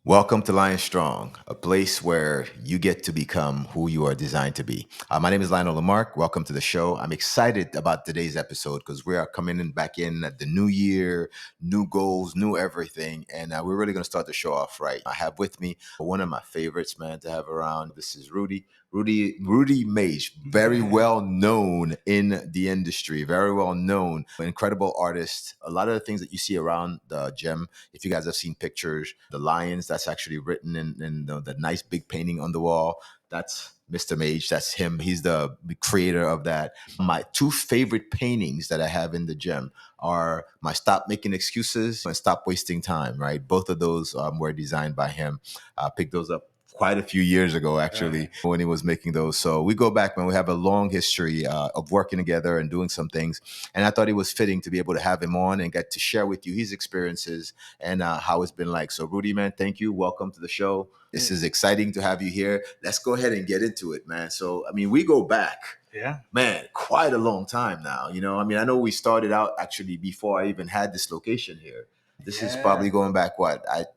Welcome to LyonStrong, a place where you get to become who you are designed to be. My name is Lyonel. Welcome to the show. I'm excited about today's episode because we are coming in back in at the new year, new goals, new everything. And we're really going to start the show off right. I have with me one of my favorites, man, to have around. This is Rudy. Rudy Mage, very well known in the industry, very well known, incredible artist. A lot of the things that you see around the gym, if you guys have seen pictures, the lions that's actually written in the nice big painting on the wall, that's Mr. Mage. That's him. He's the creator of that. My two favorite paintings that I have in the gym are my Stop Making Excuses and Stop Wasting Time, right? Both of those were designed by him. I picked those up quite a few years ago, actually, when he was making those. So we go back, man. We have a long history of working together and doing some things. And I thought it was fitting to be able to have him on and get to share with you his experiences and how it's been like. So, Rudy, man, thank you. Welcome to the show. This is exciting to have you here. Let's go ahead and get into it, man. So, I mean, we go back. Yeah. Man, quite a long time now. I know we started out actually before I even had this location here. This is probably going back,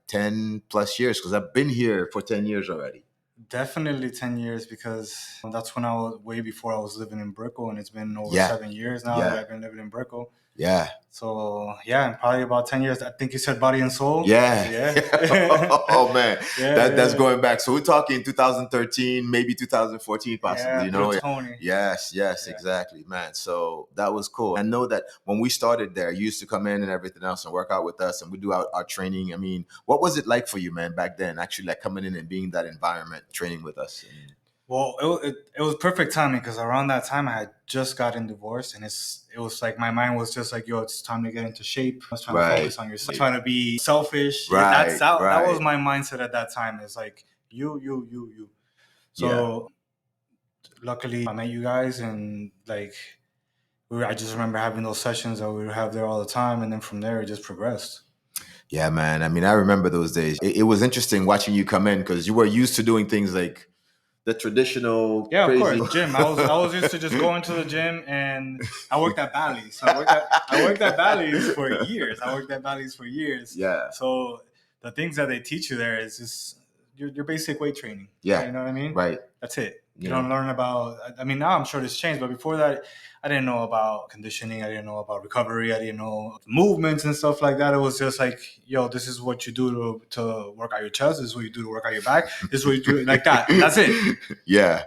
10 plus years, because I've been here for 10 years already. Definitely 10 years, because that's when I was way before I was living in Brickell, and it's been over Yeah. 7 years now Yeah. that I've been living in Brickell. Yeah. So, yeah, probably about 10 years. I think you said Body and Soul. Yeah. Yeah. Oh, man. That's Yeah. going back. So we're talking 2013, maybe 2014, possibly, Yeah, Tony. Yes, Yeah. exactly, man. So that was cool. I know that when we started there, you used to come in and everything else and work out with us, and we do our training. I mean, what was it like for you, man, back then, actually like coming in and being that environment, training with us? Well, it was perfect timing, because around that time I had just gotten divorced, and it was like my mind was just like, yo, it's time to get into shape. I was trying to focus on yourself, trying to be selfish. That was my mindset at that time. It's like you. So luckily I met you guys, and like I just remember having those sessions that we would have there all the time, and then from there it just progressed. Yeah, man. I mean, I remember those days. It was interesting watching you come in because you were used to doing things like the traditional, Yeah, crazy. of course. Gym. I was used to just going to the gym, and I worked at Bally's. So I worked at Bally's for years. Yeah. So the things that they teach you there is just your basic weight training. Yeah. You know what I mean? Right. That's it. You don't learn about. I mean, now I'm sure this changed, but before that, I didn't know about conditioning. I didn't know about recovery. I didn't know movements and stuff like that. It was just like, yo, this is what you do to work out your chest. This is what you do to work out your back. This is what you do like that. That's it. Yeah.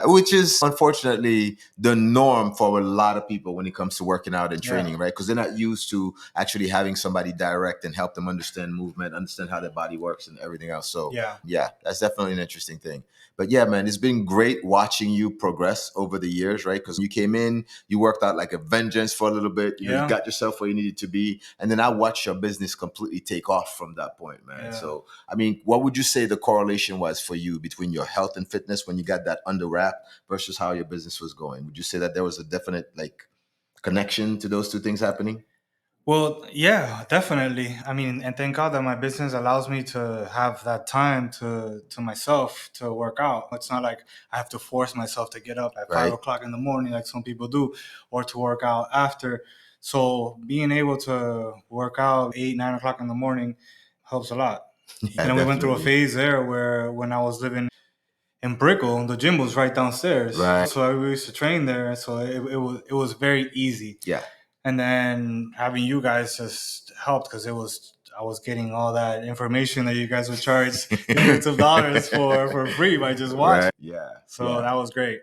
Which is unfortunately the norm for a lot of people when it comes to working out and training, right? Because they're not used to actually having somebody direct and help them understand movement, understand how their body works and everything else. So yeah, that's definitely an interesting thing. But yeah, man, it's been great watching you progress over the years, right? Because you came in, you worked out like a vengeance for a little bit. You got yourself where you needed to be. And then I watched your business completely take off from that point, man. Yeah. So, I mean, what would you say the correlation was for you between your health and fitness when you got that under wrap versus how your business was going? Would you say that there was a definite like connection to those two things happening? Well, yeah, definitely. I mean, and thank God that my business allows me to have that time to myself to work out. It's not like I have to force myself to get up at 5 o'clock in the morning like some people do, or to work out after. So being able to work out 8, 9 o'clock in the morning helps a lot. Yeah, and then we went through a phase there where when I was living in Brickell, the gym was right downstairs. Right. So we used to train there. So it was very easy. Yeah. And then having you guys just helped, because I was getting all that information that you guys would charge millions of dollars for free by just watching. Right. Yeah. So that was great.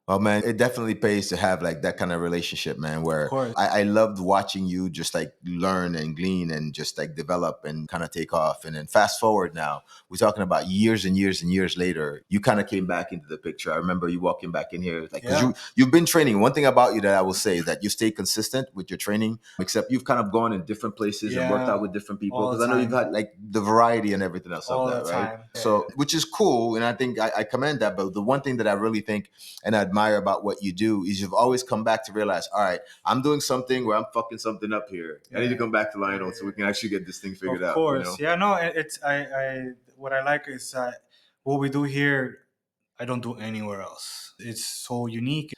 Well, man, it definitely pays to have like that kind of relationship, man, where I loved watching you just like learn and glean and just like develop and kind of take off. And then fast forward now, we're talking about years and years and years later, you kind of came back into the picture. I remember you walking back in here, like, because you've been training. One thing about you that I will say is that you stay consistent with your training, except you've kind of gone in different places and worked out with different people. Because I know you've had like the variety and everything else all of that, the right? time. So, which is cool. And I think I commend that. But the one thing that I really think and I admire about what you do is you've always come back to realize, all right, I'm doing something where I'm fucking something up here. I need to come back to Lyonel so we can actually get this thing figured out. Of course. Yeah, no, it's I what I like is that what we do here, I don't do anywhere else. It's so unique.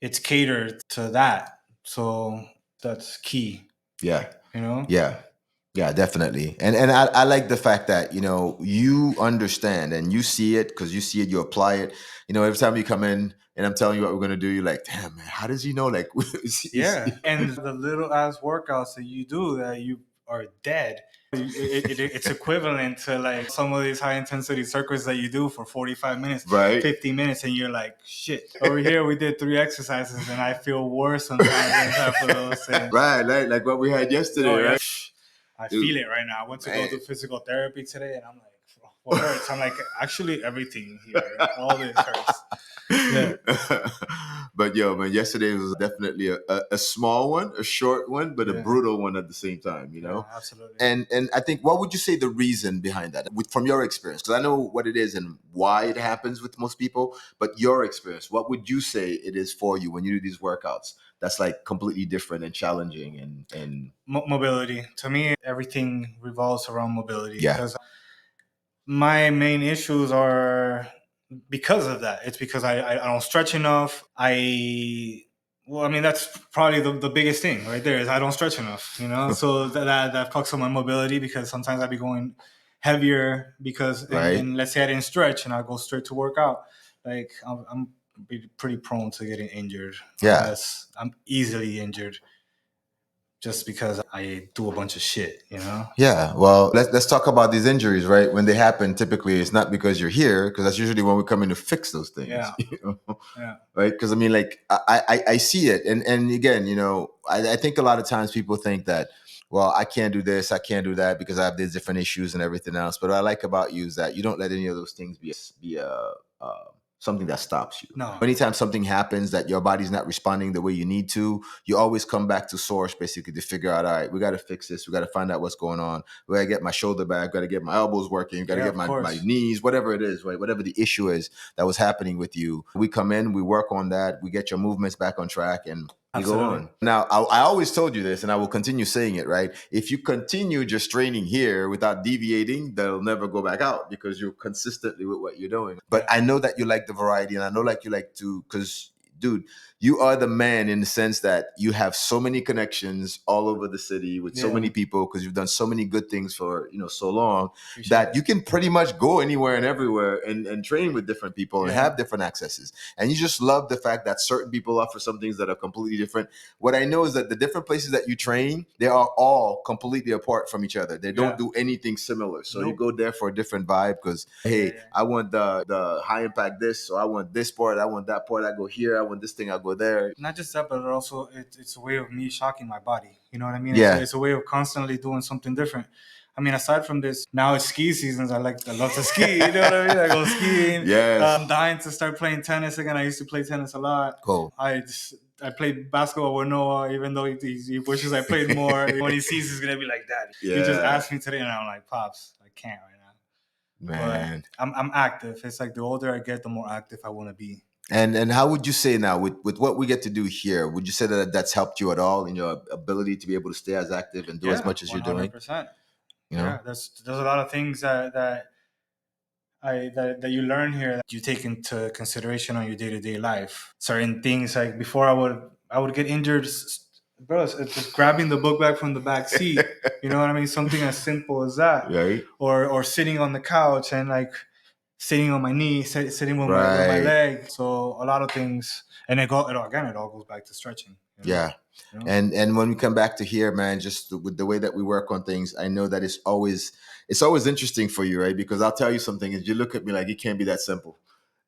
It's catered to that. So that's key. Yeah. You know? Yeah. Yeah, definitely. And I like the fact that, you understand and you see it because you see it, you apply it. Every time you come in and I'm telling you what we're going to do, you're like, damn, man, how does he know? Like, Yeah. And the little ass workouts that you do that you are dead. It's equivalent to like some of these high intensity circuits that you do for 45 minutes, right? 50 minutes, and you're like, shit. Over here, we did 3 exercises, and I feel worse sometimes than half of those things. Right, like what we had yesterday, right? I feel it right now. I went to go do physical therapy today, and I'm like, what hurts? I'm like, actually, everything here, all this hurts. Yeah. But yo, man, yesterday was definitely a small one, a short one, but a brutal one at the same time, Yeah, absolutely. And I think, what would you say the reason behind that, from your experience? Because I know what it is and why it happens with most people, but your experience, what would you say it is for you when you do these workouts that's like completely different and challenging and mobility? To me, everything revolves around mobility. Yeah. Because my main issues are because of that. It's because I don't stretch enough. That's probably the biggest thing right there is I don't stretch enough, so that fucks up my mobility because sometimes I'd be going heavier because, Right. and let's say I didn't stretch and I go straight to work out, like I'm pretty prone to getting injured. Yeah. I'm easily injured just because I do a bunch of shit, Yeah, well, let's talk about these injuries, right? When they happen, typically it's not because you're here, because that's usually when we come in to fix those things. Yeah. Yeah. Right? Because I mean, like I see it, and again, I think a lot of times people think that, well, I can't do this, I can't do that because I have these different issues and everything else. But what I like about you is that you don't let any of those things be something that stops you. No. Anytime something happens that your body's not responding the way you need to, you always come back to source basically to figure out, all right, we got to fix this. We got to find out what's going on. We got to get my shoulder back. Got to get my elbows working. Got to get my knees, whatever it is, right? Whatever the issue is that was happening with you. We come in, we work on that. We get your movements back on track and you go on. Now, I always told you this, and I will continue saying it, right? If you continue just training here without deviating, they'll never go back out because you're consistently with what you're doing. But I know that you like the variety, and I know like you like to, because, dude, you are the man in the sense that you have so many connections all over the city with so many people because you've done so many good things for so long. Appreciate that you can pretty much go anywhere and everywhere and train with different people and have different accesses. And you just love the fact that certain people offer some things that are completely different. What I know is that the different places that you train, they are all completely apart from each other. They don't do anything similar. So you go there for a different vibe because, hey, I want the high impact this, so I want this part, I want that part, I go here, I want this thing, I go there. Not just that, but also it's a way of me shocking my body. You know what I mean? Yeah. It's a way of constantly doing something different. I mean, aside from this, now it's ski seasons. I love to ski. You know what I mean? I go skiing. Yes. I'm dying to start playing tennis again. I used to play tennis a lot. Cool. I played basketball with Noah, even though he wishes I played more. When he sees, he's gonna be like, "Daddy." Yeah. He just asked me today, and I'm like, "Pops, I can't right now." Man, but I'm active. It's like the older I get, the more active I want to be. And how would you say now with what we get to do here? Would you say that that's helped you at all in your ability to be able to stay as active and do as much as you're doing? 100%. Yeah, there's a lot of things that you learn here that you take into consideration on your day-to-day life. Certain things, like before I would get injured, bro, it's just grabbing the book bag from the back seat. You know what I mean? Something as simple as that. Right. Or sitting on the couch and like sitting on my knee, sitting with my leg. So a lot of things, and it all goes back to stretching. Yeah. And when we come back to here, man, just with the way that we work on things, I know that it's always interesting for you, right? Because I'll tell you something, is you look at me like it can't be that simple.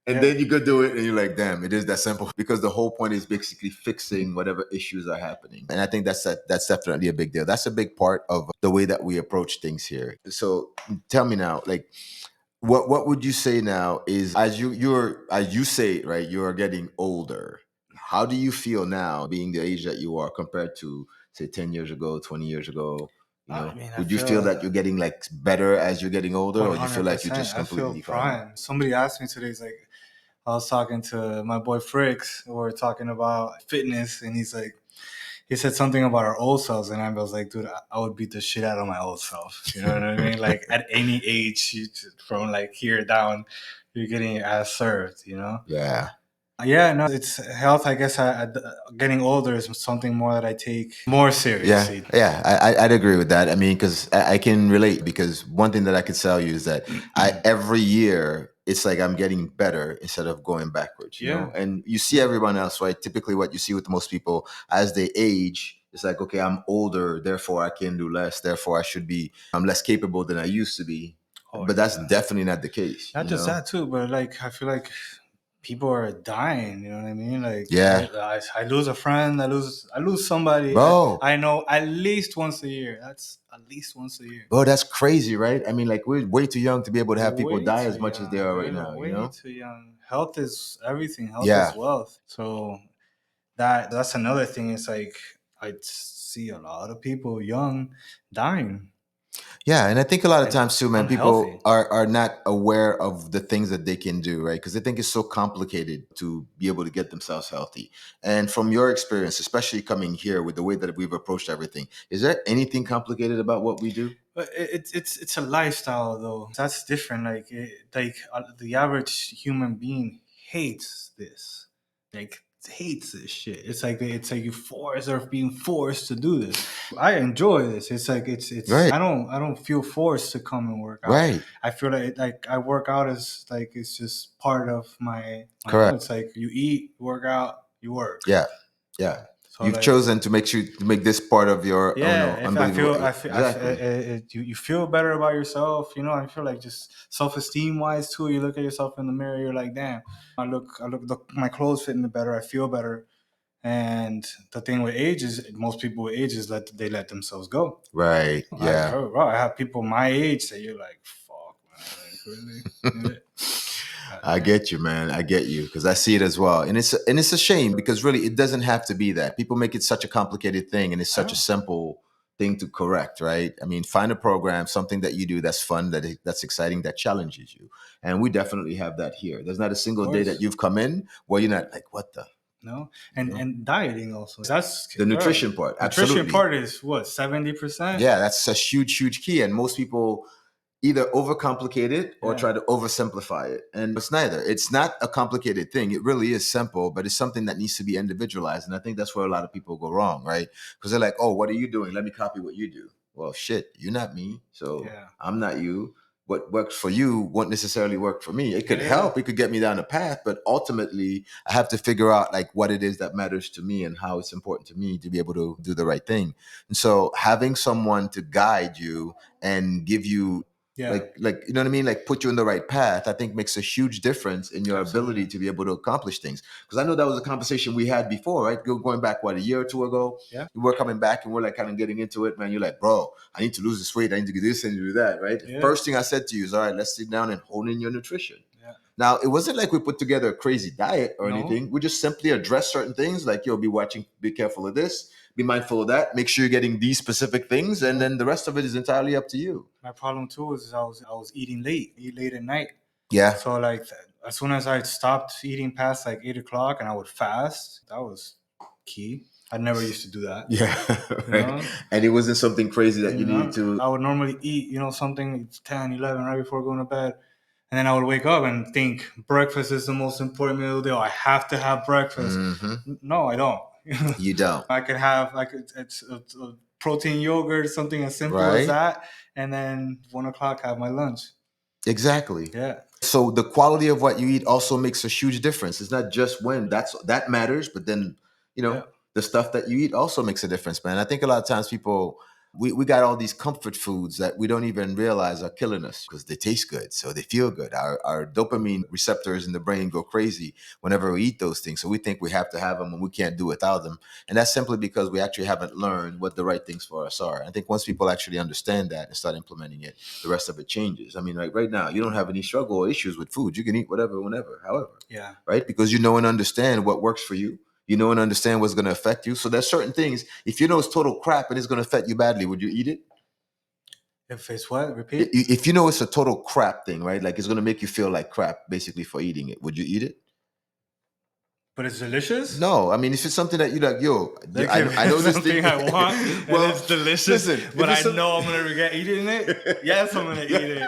And then you go do it and you're like, damn, it is that simple. Because the whole point is basically fixing whatever issues are happening. And I think that's definitely a big deal. That's a big part of the way that we approach things here. So tell me now, like, what would you say now is, as you say, right, you're getting older. How do you feel now being the age that you are compared to, say, 10 years ago, 20 years ago? Would you feel that you're getting like better as you're getting older, or do you feel like you're just completely prime? Somebody asked me today, he's like, I was talking to my boy Fricks, we were talking about fitness, and he said something about our old selves, and I was like, dude, I would beat the shit out of my old self. You know what I mean? Like at any age, from like here down, you're getting your ass served, Yeah. Yeah, no, it's health. I guess getting older is something more that I take more seriously. I'd agree with that. I mean, because I can relate. Because one thing that I could tell you is that every year it's like I'm getting better instead of going backwards. You know, and you see everyone else, right? Typically, what you see with most people as they age, it's like, okay, I'm older, therefore I can do less, therefore I'm less capable than I used to be. But that's definitely not the case. Not just that too, but like I feel like people are dying. You know what I mean? Like, I lose a friend, I lose somebody. Bro, I know at least once a year. That's at least once a year. Bro, that's crazy, right? I mean, like we're way too young to be able to have people die as much as they are right now. Way too young. Health is everything. Health Yeah. is wealth. So that's another thing. It's like I see a lot of people young dying. Yeah, and I think a lot of times too, man, unhealthy. people are not aware of the things that they can do, right? Because they think it's so complicated to be able to get themselves healthy. And from your experience, especially coming here with the way that we've approached everything, is there anything complicated about what we do? But it's a lifestyle though. That's different. The average human being hates this. Like hates this shit. It's like you force or being forced to do this. I enjoy this. It's like it's Right. I don't feel forced to come and work out. Right. I feel like I work out as like it's just part of my Correct. It's like you eat, work out, you work. Yeah. So you've chosen to make this part of your you feel better about yourself. You know, I feel like just self-esteem wise too. You look at yourself in the mirror, you're like, damn, my clothes fit me better. I feel better. And the thing with age is, most people with age is they let themselves go. Right. Yeah. I have people my age that you're like, fuck, man, really. I get you, man. I get you because I see it as well, and it's a shame because really it doesn't have to be that. People make it such a complicated thing, and it's such a simple thing to correct, right? I mean, find a program, something that you do that's fun, that's exciting, that challenges you, and we definitely have that here. There's not a single day that you've come in where you're not like, what the. No, and dieting also. That's the nutrition part. Nutrition Absolutely. part is what, 70%. Yeah, that's a huge key, and most people either overcomplicate it or try to oversimplify it. And it's neither. It's not a complicated thing. It really is simple, but it's something that needs to be individualized. And I think that's where a lot of people go wrong, right? Because they're like, oh, what are you doing? Let me copy what you do. Well, shit, you're not me. So I'm not you. What works for you won't necessarily work for me. It could help. It could get me down a path, but ultimately I have to figure out like what it is that matters to me and how it's important to me to be able to do the right thing. And so having someone to guide you and give you like you know what I mean, like put you in the right path, I think makes a huge difference in your ability to be able to accomplish things. Because I know that was a conversation we had before, right? Going back a year or two ago. We were coming back and we're like kind of getting into it, man. You're like, bro, I need to lose this weight, I need to do this and do that, right? First thing I said to you is, all right, let's sit down and hone in your nutrition. Now, it wasn't like we put together a crazy diet or anything. We just simply addressed certain things like, be careful of this, be mindful of that, make sure you're getting these specific things, and then the rest of it is entirely up to you. My problem too is I was eating late at night. Yeah. So like as soon as I stopped eating past like 8:00 and I would fast, that was key. I never used to do that. Yeah. Right. And it wasn't something crazy that you needed to. I would normally eat, something 10, 11 right before going to bed. And then I would wake up and think breakfast is the most important meal of the day. I have to have breakfast. Mm-hmm. No, I don't. You don't. I could have it's a protein yogurt, something as simple as that, and then 1:00 have my lunch. Exactly. Yeah. So the quality of what you eat also makes a huge difference. It's not just when that matters, but then the stuff that you eat also makes a difference, man. I think a lot of times people. We got all these comfort foods that we don't even realize are killing us because they taste good, so they feel good. Our dopamine receptors in the brain go crazy whenever we eat those things. So we think we have to have them and we can't do without them. And that's simply because we actually haven't learned what the right things for us are. I think once people actually understand that and start implementing it, the rest of it changes. I mean, like right now, you don't have any struggle or issues with food. You can eat whatever, whenever, however. Yeah. Right? Because you know and understand what works for you. You know and understand what's going to affect you. So there's certain things, if you know it's total crap and it's going to affect you badly, would you eat it? If it's what? Repeat? If you know it's a total crap thing, right? Like it's going to make you feel like crap basically for eating it. Would you eat it? But it's delicious? No, I mean, if it's something that you like, yo, Like, I know this something thing. I want, and Well, it's delicious, listen, but I know I'm gonna regret eating it. Yes, I'm gonna eat it.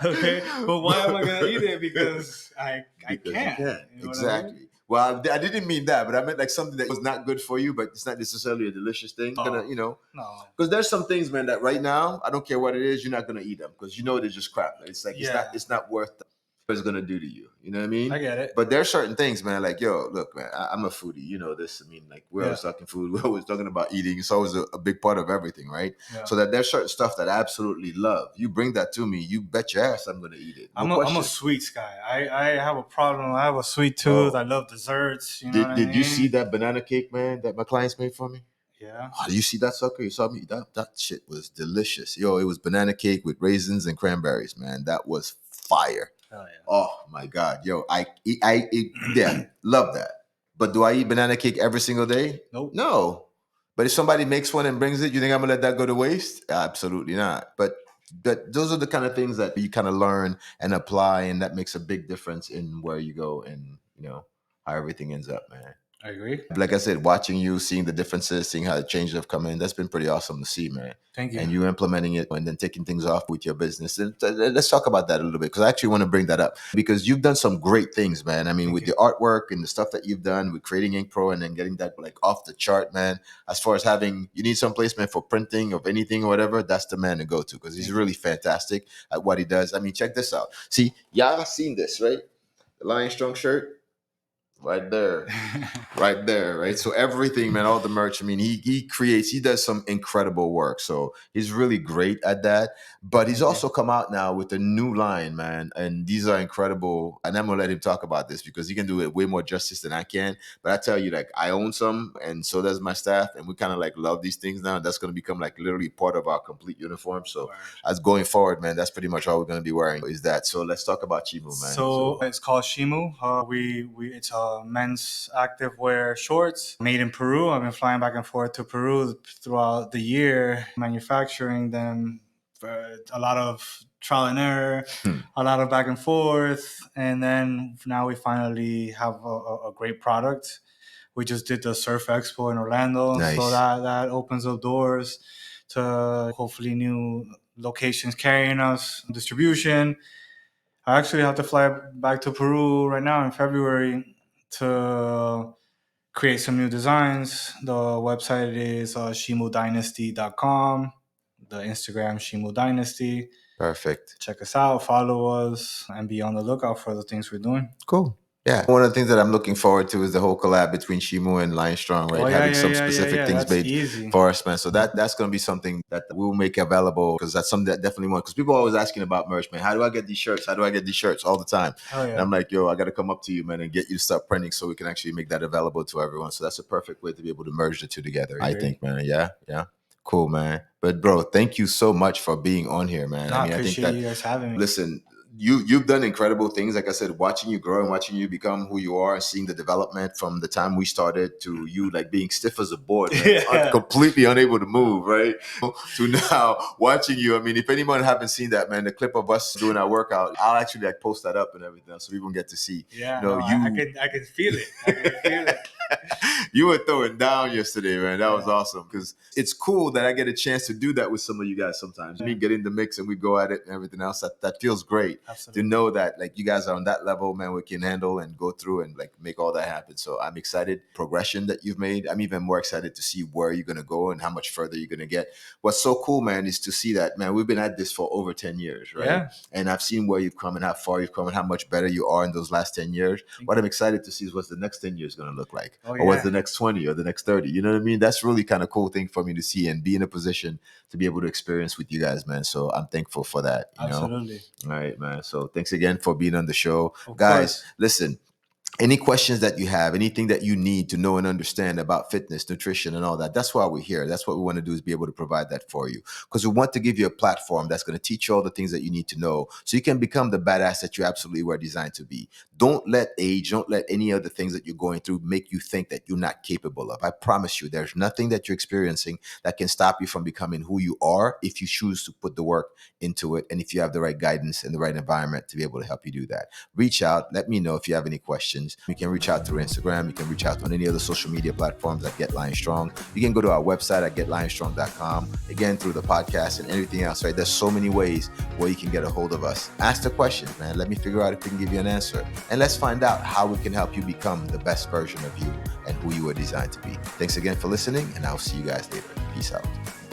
Okay, but why am I gonna eat it? Because I can't. You can't. You know Exactly. what I mean? Well, I didn't mean that, but I meant like something that was not good for you, but it's not necessarily a delicious thing. Oh, No. no. Because there's some things, man, that right now, I don't care what it is, you're not gonna eat them because you know they're just crap. It's like Yeah. it's not worth what it's gonna do to you. You know what I mean? I get it. But there are certain things, man, like, yo, look, man, I'm a foodie. You know this. I mean, like, we're Yeah. always talking food. We're always talking about eating. It's always a big part of everything, right? Yeah. So that there's certain stuff that I absolutely love. You bring that to me, you bet your ass I'm gonna eat it. I'm a sweets guy. I have a problem. I have a sweet tooth. I love desserts. You know what I mean? Did you see that banana cake, man, that my clients made for me? Yeah. Oh, did you see that sucker? You saw me? That shit was delicious. Yo, it was banana cake with raisins and cranberries, man. That was fire. Hell yeah. Oh my God. Yo, yeah, love that. But do I eat banana cake every single day? Nope. No. But if somebody makes one and brings it, you think I'm gonna let that go to waste? Absolutely not. But those are the kind of things that you kind of learn and apply, and that makes a big difference in where you go and how everything ends up, man. I agree. Like I said, watching you, seeing the differences, seeing how the changes have come in, that's been pretty awesome to see, man. Thank you. And you implementing it and then taking things off with your business. And let's talk about that a little bit because I actually want to bring that up because you've done some great things, man. I mean, with your artwork and the stuff that you've done with creating Ink Pro and then getting that like off the chart, man. As far as you need some placement for printing of anything or whatever, that's the man to go to because he's really fantastic at what he does. I mean, check this out. See, y'all seen this, right? The LyonStrong shirt. Right there. Right? So everything, man, all the merch, I mean, he does some incredible work. So he's really great at that. But he's also come out now with a new line, man. And these are incredible. And I'm going to let him talk about this because he can do it way more justice than I can. But I tell you, like, I own some and so does my staff. And we kind of like love these things now. That's going to become like literally part of our complete uniform. So as going forward, man, that's pretty much all we're going to be wearing is that. So let's talk about Shimu, man. So it's called Shimu. It's a men's activewear shorts made in Peru. I've been flying back and forth to Peru throughout the year, manufacturing them. A lot of trial and error, a lot of back and forth, and then now we finally have a great product. We just did the Surf Expo in Orlando, so that opens up doors to hopefully new locations carrying us, distribution. I actually have to fly back to Peru right now in February to create some new designs. The website is shimudynasty.com. The Instagram, Shimu Dynasty. Perfect. Check us out, follow us, and be on the lookout for the things we're doing. Cool. Yeah. One of the things that I'm looking forward to is the whole collab between Shimu and LyonStrong, right? Having some specific things made for us, man. So that's going to be something that we'll make available because that's something that definitely want. Because people are always asking about merch, man. How do I get these shirts? How do I get these shirts all the time? And I'm like, yo, I got to come up to you, man, and get you to start printing so we can actually make that available to everyone. So that's a perfect way to be able to merge the two together, I think, man. Yeah. Cool, man. But bro, thank you so much for being on here, man. I appreciate you guys having me. Listen, you've done incredible things. Like I said, watching you grow and watching you become who you are and seeing the development from the time we started to you like being stiff as a board, man, completely unable to move, right? To now watching you. I mean, if anyone haven't seen that, man, the clip of us doing our workout, I'll actually like post that up and everything so people can get to see. Yeah, I can feel it. I can feel it. You were throwing down yesterday, man. That was awesome because it's cool that I get a chance to do that with some of you guys sometimes. Me get in the mix and we go at it and everything else. That feels great. Absolutely. To know that like you guys are on that level, man, we can handle and go through and like make all that happen. So I'm excited. Progression that you've made. I'm even more excited to see where you're going to go and how much further you're going to get. What's so cool, man, is to see that, man, we've been at this for over 10 years, right? Yeah. And I've seen where you've come and how far you've come and how much better you are in those last 10 years. What I'm excited to see is what's the next 10 years going to look like. Or what's the next 20 or the next 30. You know what I mean? That's really kind of cool thing for me to see and be in a position to be able to experience with you guys, man. So I'm thankful for that. Absolutely. All right, man. So thanks again for being on the show. Guys, listen. Any questions that you have, anything that you need to know and understand about fitness, nutrition, and all that, that's why we're here. That's what we want to do is be able to provide that for you. Because we want to give you a platform that's going to teach you all the things that you need to know so you can become the badass that you absolutely were designed to be. Don't let age, don't let any other things that you're going through make you think that you're not capable of. I promise you, there's nothing that you're experiencing that can stop you from becoming who you are if you choose to put the work into it and if you have the right guidance and the right environment to be able to help you do that. Reach out. Let me know if you have any questions. questions, you can reach out through Instagram. You can reach out on any other social media platforms at Get LyonStrong. You can go to our website at getlyonstrong.com. Again, through the podcast and everything else, right? There's so many ways where you can get a hold of us. Ask the questions, man. Let me figure out if we can give you an answer. And let's find out how we can help you become the best version of you and who you are designed to be. Thanks again for listening, and I'll see you guys later. Peace out.